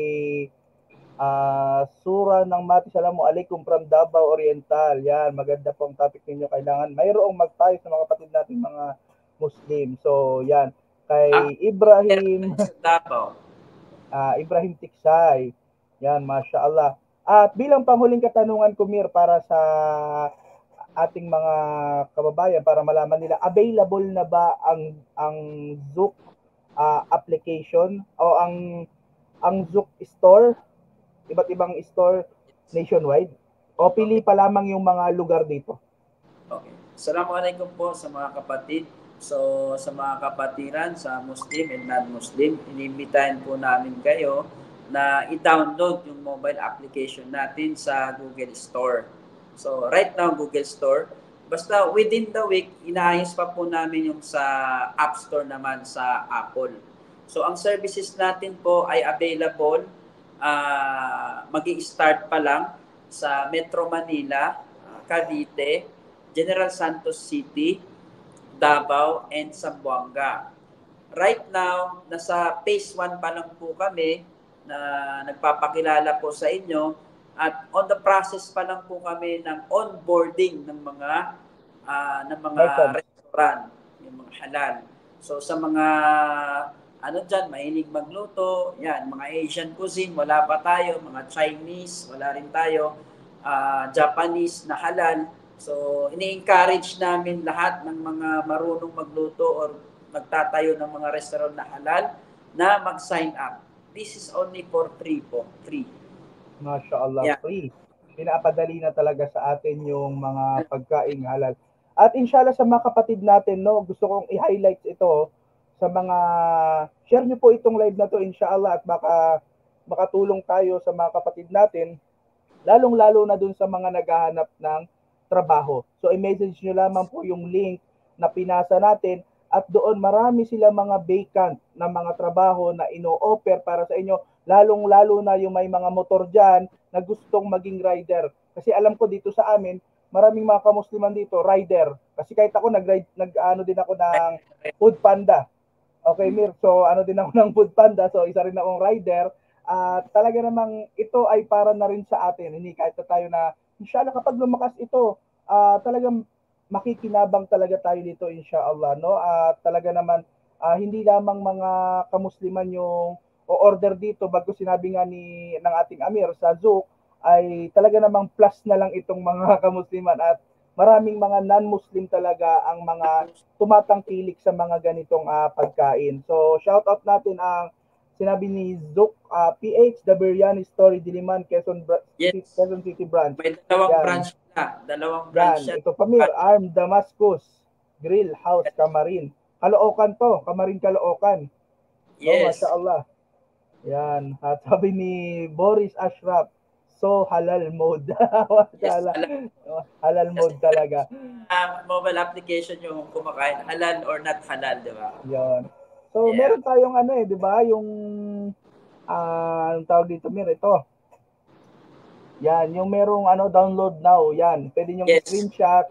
Sura ng Mati. Assalamualaikum from Davao Oriental. Yan, maganda pong topic ninyo. Kailangan mayroong magtayo sa mga kapatid natin mga Muslim. So, yan. Kay Ibrahim Ibrahim Tiksay. Yan, mashallah. At bilang panghuling katanungan ko, Mir, para sa ating mga kababayan, para malaman nila, available na ba ang Zook application o ang Zook store, iba't ibang store nationwide, o pili pa lamang yung mga lugar dito? Okay. Assalamualaikum po sa mga kapatid. So, sa mga kapatiran, sa Muslim and non-Muslim, inimbitahin po namin kayo na i-download yung mobile application natin sa Google Store. So, right now, Google Store. Basta within the week, inaayos pa po namin yung sa App Store naman sa Apple. So, ang services natin po ay available, mag-i-start pa lang sa Metro Manila, Cavite, General Santos City, Davao, and Zamboanga. Right now, nasa phase 1 pa lang po kami na nagpapakilala po sa inyo, at on the process pa lang po kami ng onboarding ng mga restaurant, yung mga halal. So sa mga mahilig magluto, yan, mga Asian cuisine, wala pa tayo, mga Chinese, wala rin tayo, Japanese na halal. So, ini-encourage namin lahat ng mga marunong magluto or magtatayo ng mga restaurant na halal na mag-sign up. This is only for free po. Free. MashaAllah, yeah. Free. Pinapadali na talaga sa atin yung mga pagkaing halal. At inshallah sa mga kapatid natin, no, gusto kong i-highlight ito sa mga, share nyo po itong live na to, inshallah, at baka makatulong tayo sa mga kapatid natin, lalong-lalo na dun sa mga naghahanap ng trabaho. So, i-message nyo lamang po yung link na pinasa natin, at doon marami sila mga vacant na mga trabaho na ino-offer para sa inyo, lalong-lalo na yung may mga motor dyan na gustong maging rider. Kasi alam ko dito sa amin, maraming mga kamusliman dito, rider. Kasi kahit ako nag-ano din ako ng Food Panda. Okay, Mir. So ano din ako ng Food Panda. So isa rin akong rider. Talaga namang ito ay para na rin sa atin. Hindi kahit na tayo na inshallah kapag lumakas ito, talagang makikinabang talaga tayo dito inshallah, no? Talaga naman hindi lamang mga kamusliman yung o-order dito, bago sinabi nga ng ating Amir sa Zook, ay talaga namang plus na lang itong mga kamusliman at maraming mga non-Muslim talaga ang mga tumatangkilik sa mga ganitong pagkain. So shout out natin ang sinabi ni Zook PH, The Biryani Story, Diliman, Quezon City branch. May dalawang branch na. Dalawang branch yan. Ito Pamir, Arm Damascus, Grill House, Kamarin. Caloocan to, Kamarin Caloocan. Yes. Masya Allah. Yan. At sabi ni Boris Ashraf, so halal mode. Yes, halal mode talaga. Mobile application yung kumakain, halal or not halal, di ba? Yan. So, meron tayong ano di ba? Yung, anong tawag dito, Mir, ito. Yan, yung merong download now. Yan, pwede nyo screenshot.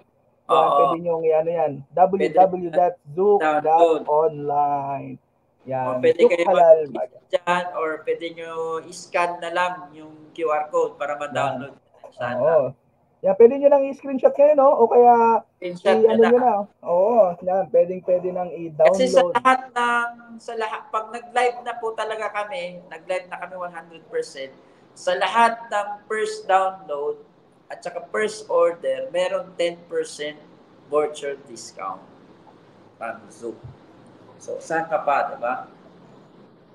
Yan, pwede nyo yan. www.zook.online. Yan, pwede Zook kayo halal dyan, or pwede nyo i-scan na lang yung QR code para ma-download. Yan, pwede nyo lang i-screenshot kayo, no? O kaya, nyo na. Oo, yan, pwede nang i-download. Kasi sa lahat, pag nag-live na po talaga kami, nag-live na kami 100%, sa lahat ng first download at saka first order, meron 10% voucher discount from Zook. So, saan ka pa, diba?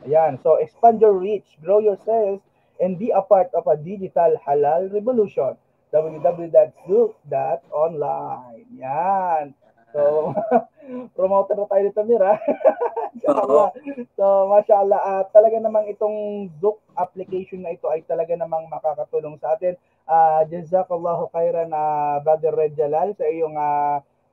Ayan. So, expand your reach, grow your sales, and be a part of a digital halal revolution. www.zook.online. Yan. So, promoter na tayo dito, Mira. So, mashallah, talaga namang itong Zook application na ito ay talaga namang makakatulong sa atin. Jazakallahu khairan, Brother Red Jalal, sa iyong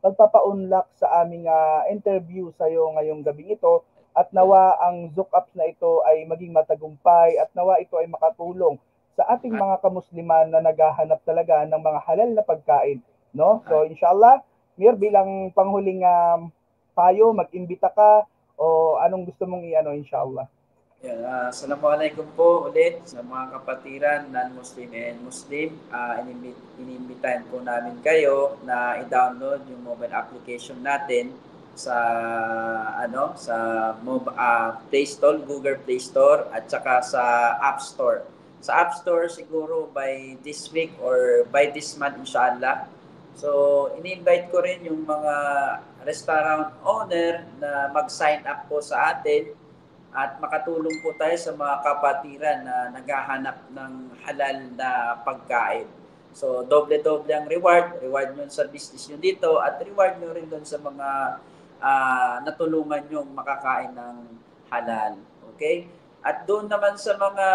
pagpapaunlak sa aming interview sa iyo ngayong gabing ito, at nawa ang Zook apps na ito ay maging matagumpay at nawa ito ay makatulong sa ating mga kamusliman na naghahanap talaga ng mga halal na pagkain, no? So inshallah, Mir, bilang panghuling payo, mag-imbita ka o anong gusto mong inshallah. Assalamualaikum po ulit sa mga kapatiran, non-Muslim and Muslim. Inimbitahan po namin kayo na i-download yung mobile application natin sa Play Store, Google Play Store at saka sa App Store. Sa App Store siguro by this week or by this month inshallah. So, ini-invite ko rin yung mga restaurant owner na mag-sign up po sa atin at makatulong po tayo sa mga kapatiran na naghahanap ng halal na pagkain. So, doble-doble ang reward. Reward nyo sa business nyo dito at reward nyo rin doon sa mga natulungan nyo makakain ng halal. Okay? At doon naman sa mga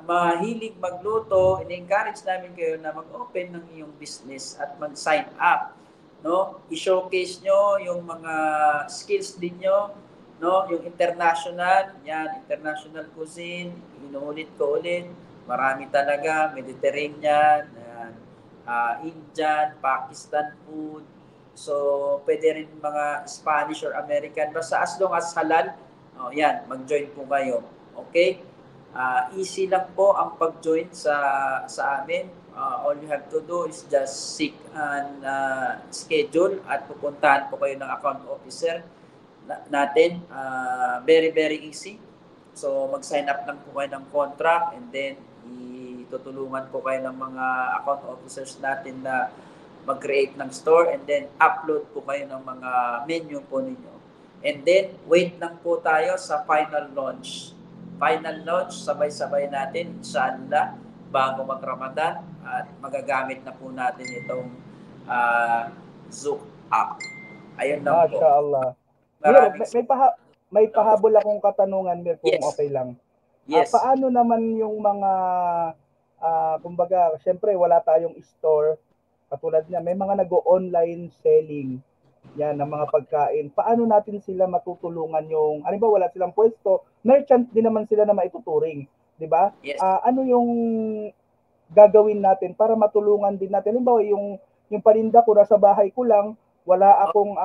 mahilig magluto, in-encourage namin kayo na mag-open ng iyong business at mag-sign up. No? I-showcase nyo yung mga skills din nyo. No, yung international cuisine, inuulit ko ulit, marami talaga, Mediterranean, Indian, Pakistan food, so pwede rin mga Spanish or American, basta as long as halal, mag-join po kayo, okay? Easy lang po ang pag-join sa amin. All you have to do is just seek and schedule at pupuntahan po kayo ng account officer natin. Very, very easy. So, mag-sign up lang po kayo ng contract and then itutulungan po kayo ng mga account officers natin na mag-create ng store and then upload po kayo ng mga menu po ninyo. And then, wait lang po tayo sa final launch. Final launch, sabay-sabay natin, inshallah, bago mag-Ramadan at magagamit na po natin itong Zook app. Ayun lang po. MashaAllah. May pahabol akong katanungan, Mir, kung okay lang. Yes. Paano naman yung mga, kumbaga, syempre wala tayong store, katulad niya, may mga nag-online selling yan ng mga pagkain. Paano natin sila matutulungan yung, ano ba, wala silang pwesto, merchant din naman sila na maituturing, di ba? Yes. Ano yung gagawin natin para matulungan din natin? Halimbawa, yung yung paninda ko nasa bahay ko lang, wala akong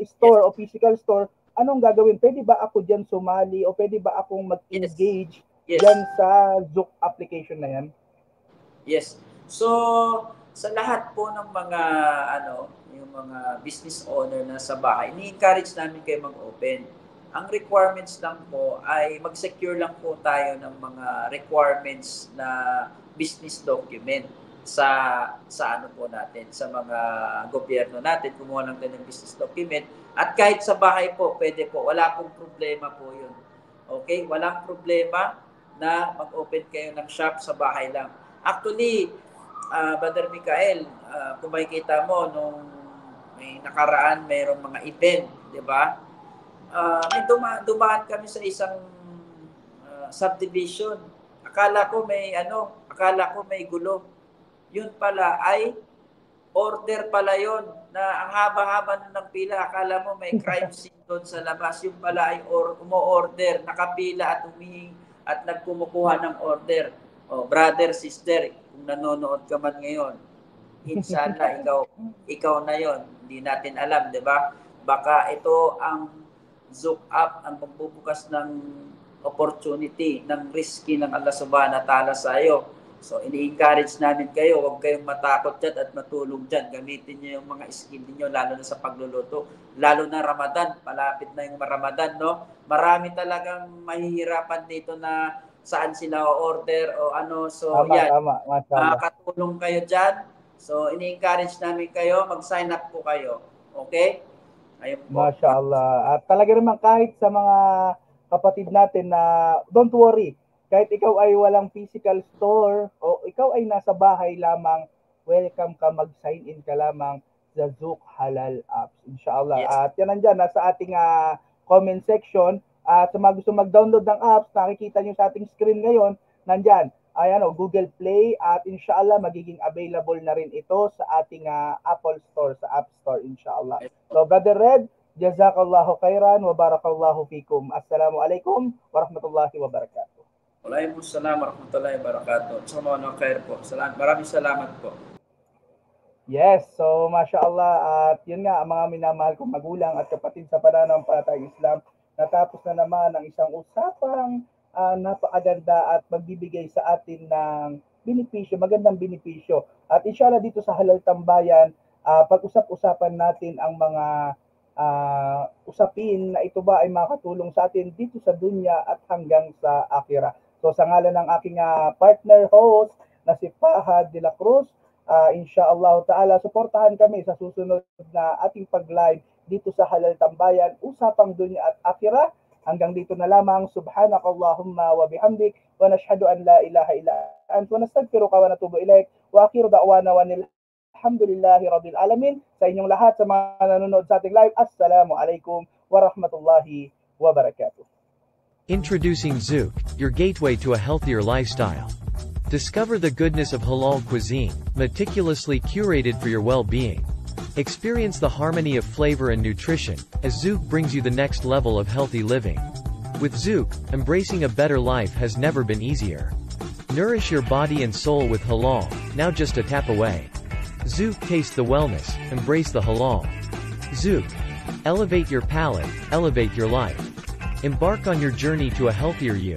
store o physical store, anong gagawin? Pwede ba ako diyan sumali o pwede ba akong mag-engage diyan sa Zook application na yan? Yes. So, sa lahat po ng mga yung mga business owner na sa bahay, ni-encourage namin kayo mag-open. Ang requirements lang po ay mag-secure lang po tayo ng mga requirements na business document sa ano po natin, sa mga gobyerno natin. Kumuha lang tayo ng business document. At kahit sa bahay po, pwede po. Wala pong problema po yun. Okay? Walang problema na mag-open kayo ng shop sa bahay lang. Actually, Brother Michael, kung makikita mo, nung may nakaraan, mayroong mga event, di ba? May dumaan kami sa isang subdivision. Akala ko may gulo. Yun pala ay order pala yun, na ang haba-haba ng pila. Akala mo may crime scene doon sa labas. Yun pala ay umo-order, nakapila at humihingi at nagkumukuha ng order. Oh, brother, sister, kung nanonood ka man ngayon, inshallah, ikaw na yon. Hindi natin alam, di ba? Baka ito ang Zook app ang pagbubukas ng opportunity, ng risky ng Allah Subhanahu wa Ta'ala sa iyo. So, ini-encourage namin kayo, huwag kayong matakot dyan at matulog dyan. Gamitin niyo yung mga skill niyo, lalo na sa pagluluto. Lalo na Ramadan, palapit na yung Ramadan, no? Marami talagang mahihirapan dito na saan sila order o ano. So, yan. Makakatulong kayo dyan. So, ini-encourage namin kayo. Mag-sign up po kayo. Okay? Ayun po. MashaAllah. At talaga naman kahit sa mga kapatid natin na don't worry. Kahit ikaw ay walang physical store o ikaw ay nasa bahay lamang, welcome ka, mag-sign in ka lamang sa Zook Halal Apps. Inshallah. Yes. At yan nandyan, nasa ating comment section. At sa mga gusto mag-download ng apps, nakikita nyo sa ating screen ngayon, nandyan, Google Play, at inshallah, magiging available na rin ito sa ating Apple Store, sa App Store, inshallah. So, Brother Red, jazakallahu khairan wa barakallahu fikum. Assalamu alaikum warahmatullahi wabarakatuh. Waalaikumsalam warahmatullahi wabarakatuh. Sa mga khair po. Maraming salamat po. Yes, so mashallah, at yun nga, ang mga minamahal kong magulang at kapatid sa pananampalatayang Islam, natapos na naman ang isang usapang napakaganda at magbibigay sa atin ng benepisyo, magandang benepisyo. At inshallah dito sa Halal Tambayan, pag-usap-usapan natin ang mga usapin na ito ba ay makatulong sa atin dito sa dunya at hanggang sa akhirah. So sa ngalan ng aking partner host na si Fahad de la Cruz, inshallah ta'ala, suportahan kami sa susunod na ating pag-live dito sa Halal Tambayan, usapang dunya at akhirah. Hanggang dito na lamang. Subhanakallahumma wa bihamdik wa nashhadu an la ilaha illa anta wa nastaghfiruka wa natubu ilaik wa akhiru da'wana wa alhamdulillahi rabbil alamin. Sa inyong lahat, sa mga nanonood sa ating live, assalamu alaikum wa rahmatullahi wa barakatuh. Introducing Zook, your gateway to a healthier lifestyle. Discover the goodness of halal cuisine, meticulously curated for your well-being. Experience the harmony of flavor and nutrition, as Zook brings you the next level of healthy living. With Zook, embracing a better life has never been easier. Nourish your body and soul with halal, now just a tap away. Zook, taste the wellness, embrace the halal. Zook, elevate your palate, elevate your life. Embark on your journey to a healthier you.